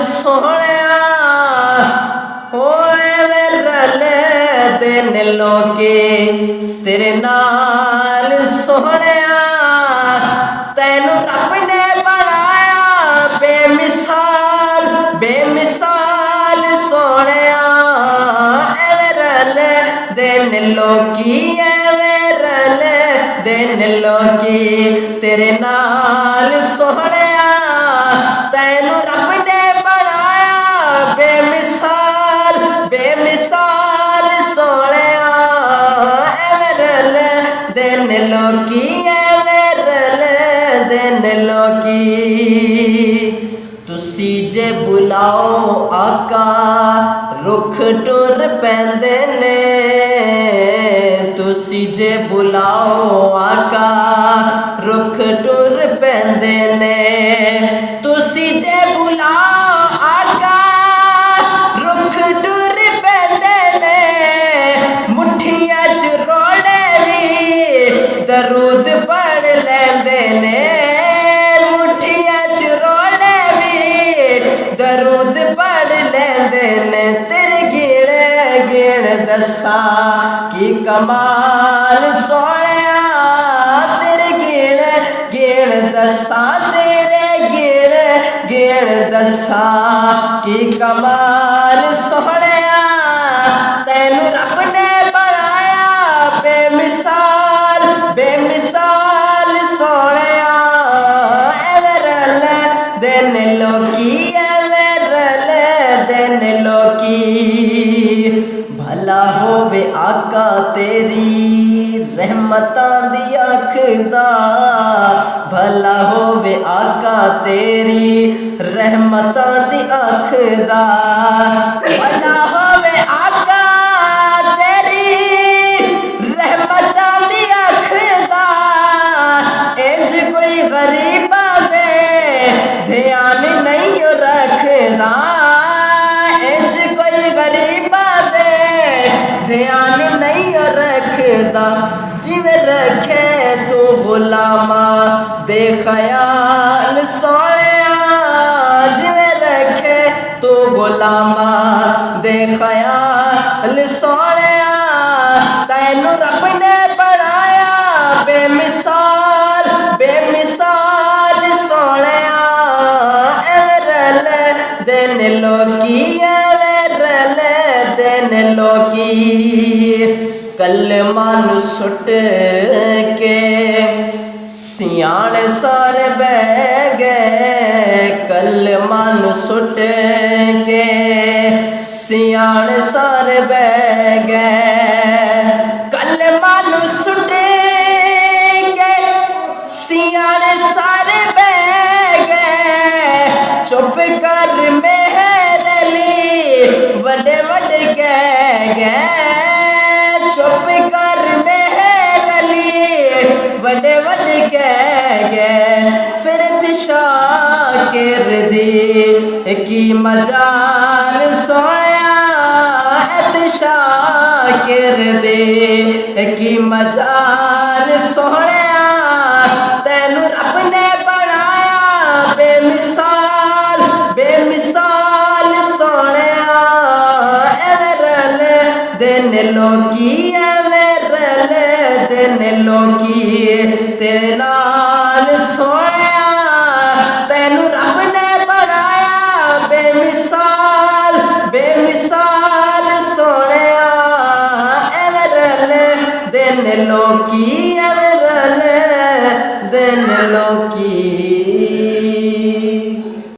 सोहणिया होए वे रले दिन लोके तेरे नाल सोहणिया तैनू रब ने बनाया बेमिसाल बेमिसाल सोहणिया एवे रले दिन लोकी एवे रले दिन लोकी तेरे नाल सोहणिया तैनू रब ने बनाया बेमिसाल बेमिसाल सोहणिया एवे रले दिन लोकी एवे रले दिन लोकी तुसी जे बुलाओ आका रुख टुर पैंदे ने तुसी जे बुलाओ आका रुख टुर पैंदे ने तुसी जे बुलाओ आका रुख टुर पैंदे ने मुठियां च रोड़े भी दरूद पढ़ लैंदे ने मुठियां च रोड़े भी दरूद पढ़ लैंदे ने तेरे गिण गिण दसा की कमाल सोहणिया तेरे गिण गिण दसा तेरे गिण गिण दसा की कमाल सोहणिया तैनू रब ने बनाया बेमिसाल बेमिसाल सोहणिया एवे रले दिन लोकी एवे रले दिन लोकी भला होवे आका तेरी रहमतां दी अखदा भला होवे आका तेरी रहमतां दी अखदा भला होवे आका तेरी रहमतां दी अखदा इंज कोई गरीबा दे ध्यान नहीं रखदा इंज कोई गरीबा दे ध्यान नहीं रखदा जिवें रखे तू गुलामा दे ख्याल सोहणिया जिवें रखे तू गुलामा दे ख्याल सोहणिया तैनू रब ने बनाया बेमिसाल बेमिसाल सोहणिया एवे रले दिन लोकी एवे रले दिन लोकी कलमा नू सुट के सियाणे सारे बह गए कलमा नू सुट के सियाणे सारे बह गए कलमा नू सुट के सियाणे सारे बह गए चुप कर मेहर अली वडे वडे कह गए चुप कर मेहर अली वडे वडे कह गए फिर शाकिर दी की मजाल सोहणिया शाकिर दी की मजाल सोहणिया तैनू रब ने बनाया बेमिसाल बेमिसाल सोहणिया एवे रले दिन लोकी एवे रले दिन लोकी तेरे नाल सोहणिया तैनू रब ने बनाया बेमिसाल बेमिसाल सोहणिया एवे रले दिन लोकी एवे रले दिन लोकी।